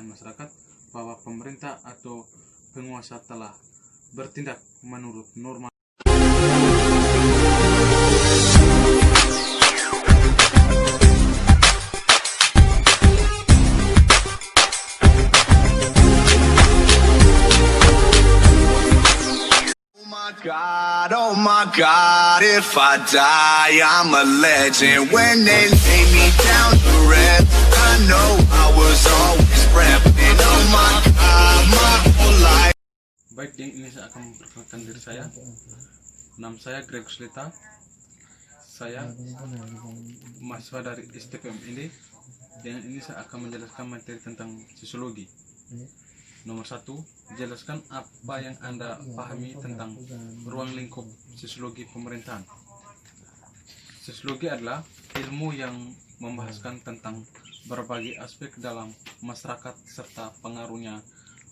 kepercayaan masyarakat bahwa pemerintah atau penguasa telah bertindak menurut norma. Oh my God, if I die, I'm a legend. When they lay me down to rest, I know I was always repping. Oh my God, my whole life. Baik, ini saya akan memperkenalkan diri saya. Nama saya Greg Slita. Saya mahasiswa dari STPM ini. Dengan ini saya akan menjelaskan materi tentang sosiologi. Nomor 1, jelaskan apa yang Anda pahami tentang ruang lingkup sosiologi pemerintahan. Sosiologi adalah ilmu yang membahaskan tentang berbagai aspek dalam masyarakat serta pengaruhnya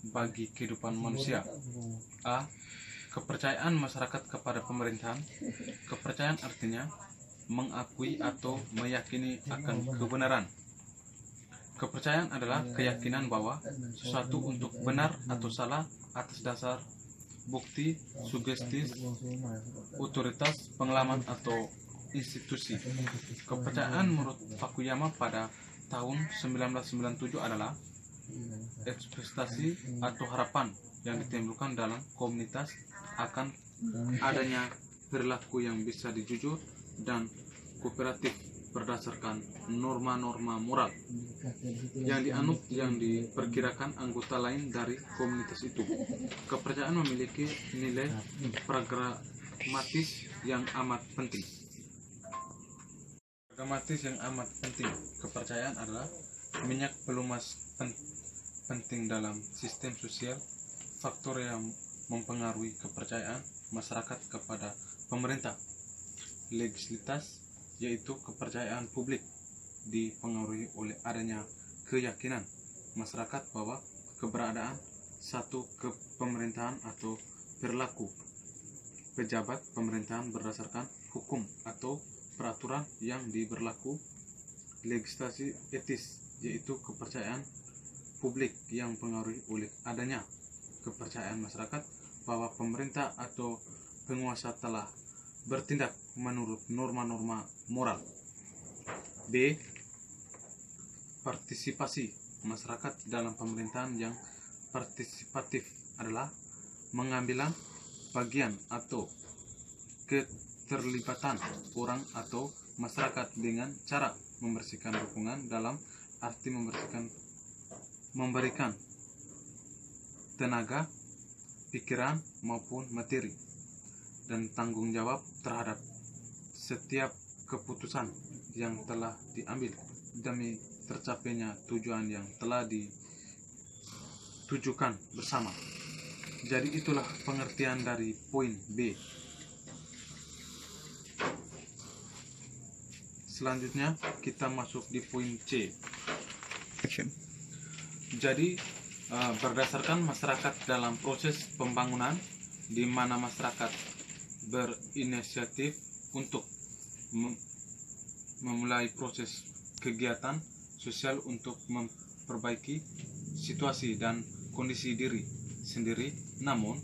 bagi kehidupan manusia. A. Kepercayaan masyarakat kepada pemerintahan. Kepercayaan artinya mengakui atau meyakini akan kebenaran. Kepercayaan adalah keyakinan bahwa sesuatu untuk benar atau salah atas dasar bukti, sugesti, otoritas, pengalaman, atau institusi. Kepercayaan menurut Fukuyama pada tahun 1997 adalah ekspektasi atau harapan yang ditimbulkan dalam komunitas akan adanya perilaku yang bisa dijujur dan kooperatif berdasarkan norma-norma moral yang dianut yang diperkirakan anggota lain dari komunitas itu. Kepercayaan memiliki nilai pragmatis yang amat penting. Kepercayaan adalah minyak pelumas penting dalam sistem sosial. Faktor yang mempengaruhi kepercayaan masyarakat kepada pemerintah. Legalitas, yaitu kepercayaan publik dipengaruhi oleh adanya keyakinan masyarakat bahwa keberadaan satu kepemerintahan atau perilaku pejabat pemerintahan berdasarkan hukum atau peraturan yang diberlaku. Legislasi etis, yaitu kepercayaan publik yang dipengaruhi oleh adanya kepercayaan masyarakat bahwa pemerintah atau penguasa telah bertindak menurut norma-norma moral. B. Partisipasi masyarakat dalam pemerintahan yang partisipatif adalah mengambil bagian atau keterlibatan orang atau masyarakat dengan cara membersihkan lingkungan dalam arti memberikan tenaga, pikiran maupun materi, dan tanggung jawab terhadap setiap keputusan yang telah diambil demi tercapainya tujuan yang telah ditujukan bersama. Jadi itulah pengertian dari poin B. Selanjutnya kita masuk di poin C. Jadi berdasarkan masyarakat dalam proses pembangunan, di mana masyarakat berinisiatif untuk memulai proses kegiatan sosial untuk memperbaiki situasi dan kondisi diri sendiri. Namun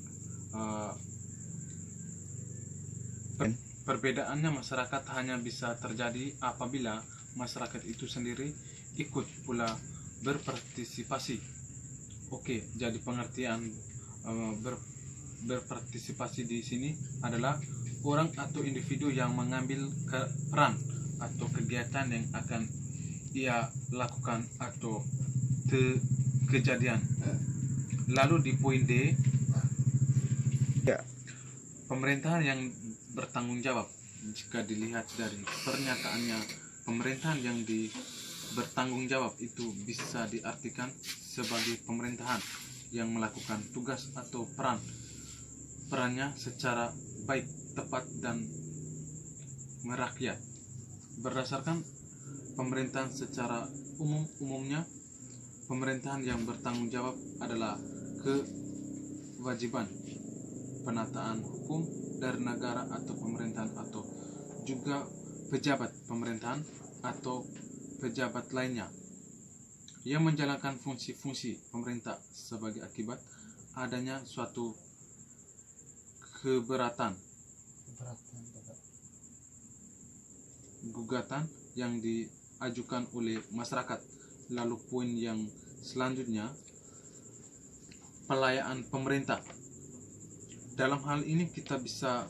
perbedaannya masyarakat hanya bisa terjadi apabila masyarakat itu sendiri ikut pula berpartisipasi. Oke, jadi pengertian berpartisipasi di sini adalah orang atau individu yang mengambil peran atau kegiatan yang akan ia lakukan atau kejadian. Lalu di poin D, pemerintahan yang bertanggung jawab. Jika dilihat dari pernyataannya, pemerintahan yang bertanggung jawab itu bisa diartikan sebagai pemerintahan yang melakukan tugas atau perannya secara baik, tepat, dan merakyat. Berdasarkan pemerintahan secara umumnya, pemerintahan yang bertanggung jawab adalah kewajiban penataan hukum dari negara atau pemerintahan, atau juga pejabat pemerintahan atau pejabat lainnya. yang menjalankan fungsi-fungsi pemerintah sebagai akibat adanya suatu keberatan gugatan yang diajukan oleh masyarakat. Lalu poin yang selanjutnya, pelayanan pemerintah. Dalam hal ini kita bisa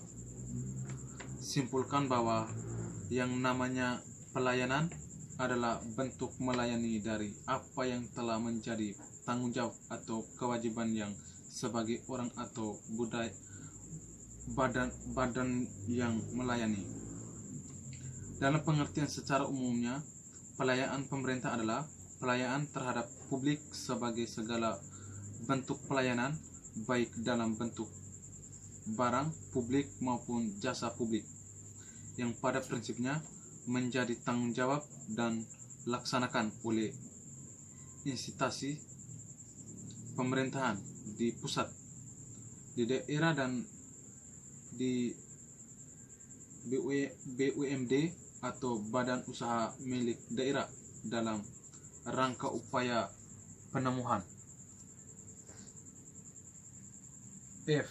simpulkan bahwa yang namanya pelayanan adalah bentuk melayani dari apa yang telah menjadi tanggung jawab atau kewajiban yang sebagai orang atau badan yang melayani. Dalam pengertian secara umumnya, pelayanan pemerintah adalah pelayanan terhadap publik sebagai segala bentuk pelayanan, baik dalam bentuk barang publik maupun jasa publik, yang pada prinsipnya menjadi tanggung jawab dan laksanakan oleh institusi pemerintahan di pusat, di daerah, dan di BUMD atau badan usaha milik daerah dalam rangka upaya penemuan. F.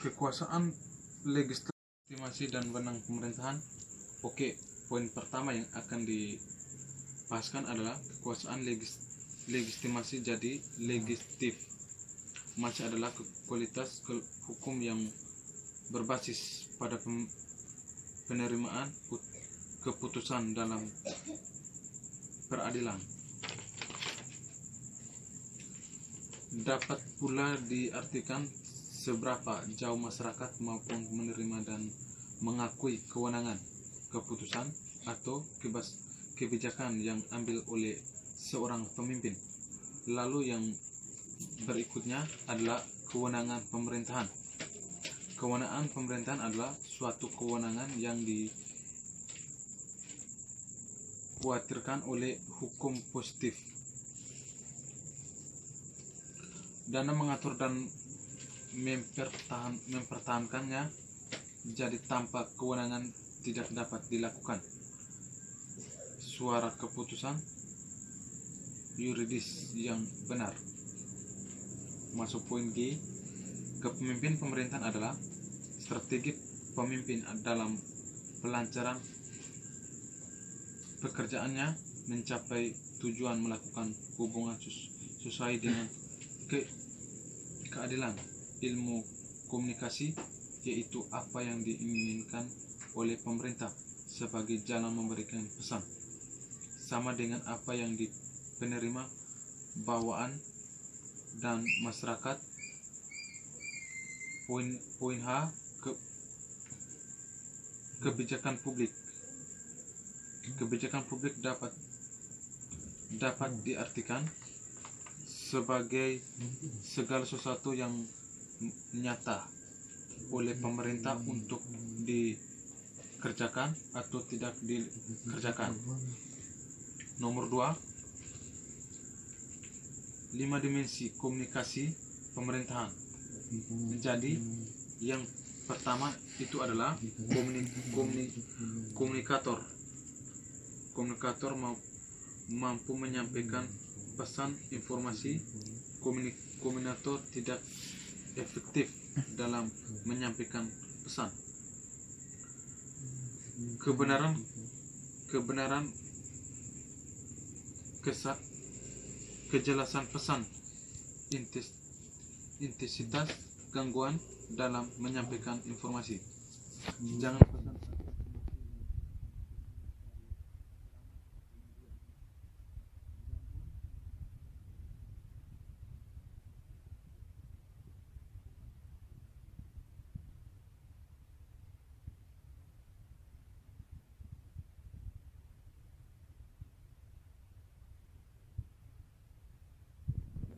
Kekuasaan legitimasi dan wewenang pemerintahan. Oke, poin pertama yang akan dibahaskan adalah kekuasaan legitimasi. Jadi legislatif masih adalah kualitas hukum yang berbasis pada penerimaan keputusan dalam peradilan. Dapat pula diartikan seberapa jauh masyarakat maupun menerima dan mengakui kewenangan, keputusan, atau kebijakan yang ambil oleh seorang pemimpin. Lalu yang berikutnya adalah kewenangan pemerintahan. Kewenangan pemerintahan adalah suatu kewenangan yang dikhawatirkan oleh hukum positif dan mengatur dan mempertahankannya. Jadi tanpa kewenangan tidak dapat dilakukan suara keputusan yuridis yang benar. Masuk poin G. Kepemimpinan pemerintahan adalah strategi pemimpin dalam pelancaran pekerjaannya mencapai tujuan melakukan hubungan sesuai dengan keadilan ilmu komunikasi, yaitu apa yang diinginkan oleh pemerintah sebagai jalan memberikan pesan, sama dengan apa yang penerima bawaan dan masyarakat. Poin H. Kebijakan publik. Kebijakan publik dapat diartikan sebagai segala sesuatu yang nyata oleh pemerintah untuk dikerjakan atau tidak dikerjakan. Nomor 2, 5 dimensi komunikasi pemerintahan. Jadi yang pertama itu adalah komunikator. Komunikator mampu menyampaikan pesan informasi. Komunikator tidak efektif dalam menyampaikan pesan. Kebenaran kejelasan pesan, intensitas gangguan dalam menyampaikan informasi. Jangan pesan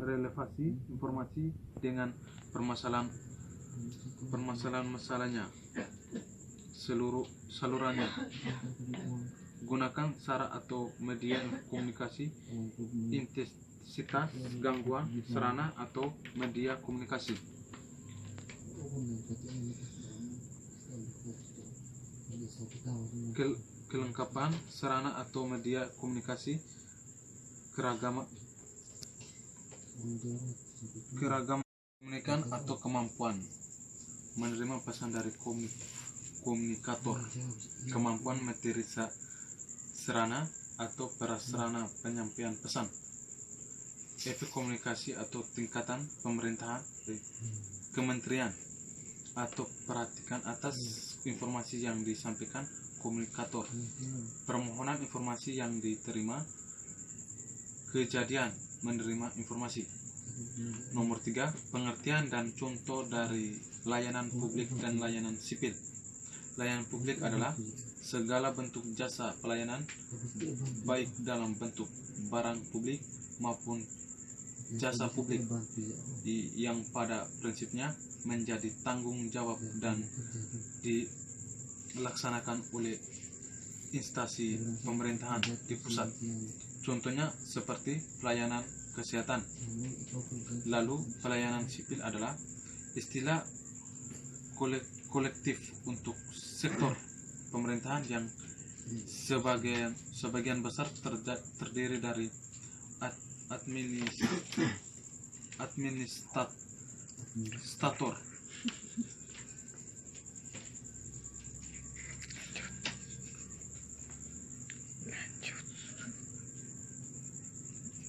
relevasi informasi dengan permasalahannya salurannya. Gunakan cara atau media komunikasi. Intensitas gangguan sarana atau media komunikasi. Kelengkapan perlengkapan sarana atau media komunikasi, keragaman komunikan atau kemampuan menerima pesan dari komunikator, kemampuan materi sarana atau prasarana penyampaian pesan, efek komunikasi atau tingkatan pemerintahan, kementerian atau perhatikan atas informasi yang disampaikan komunikator, permohonan informasi yang diterima, kejadian menerima informasi. Nomor 3, pengertian dan contoh dari layanan publik dan layanan sipil. Layanan publik adalah segala bentuk jasa pelayanan, baik dalam bentuk barang publik maupun jasa publik, yang pada prinsipnya menjadi tanggung jawab dan dilaksanakan oleh instansi pemerintahan di pusat. Contohnya seperti pelayanan kesehatan. Lalu pelayanan sipil adalah istilah kolektif untuk sektor pemerintahan yang sebagian besar terdiri dari administrator,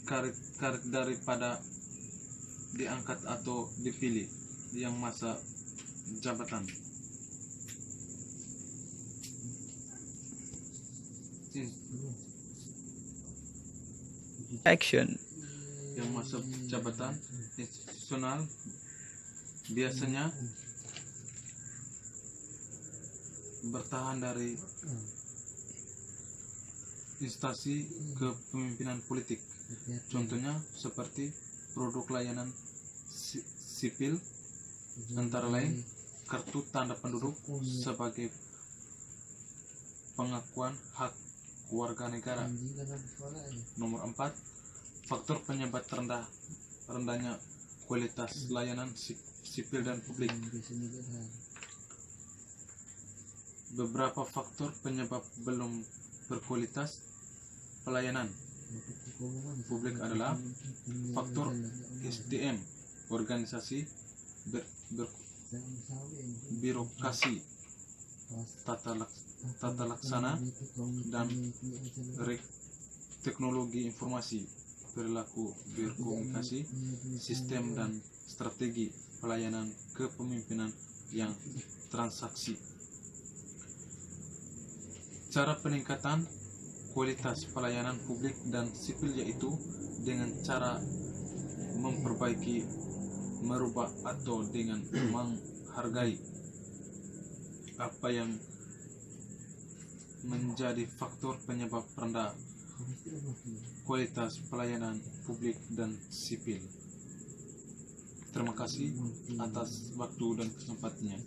karir daripada diangkat atau dipilih yang masa jabatan. Action. Yang masa jabatan institusional biasanya bertahan dari instansi kepemimpinan politik. Contohnya seperti produk layanan sipil, antara lain kartu tanda penduduk sebagai pengakuan hak warga negara. Nomor 4, faktor penyebab rendahnya kualitas layanan sipil dan publik. Beberapa faktor penyebab belum berkualitas pelayanan publik adalah faktor SDM, organisasi, birokrasi, tata laksana, dan teknologi informasi, perilaku berkomunikasi, sistem dan strategi pelayanan kepemimpinan yang transaksi. Cara peningkatan kualitas pelayanan publik dan sipil yaitu dengan cara memperbaiki, merubah, atau dengan menghargai apa yang menjadi faktor penyebab rendah kualitas pelayanan publik dan sipil. Terima kasih atas waktu dan kesempatannya.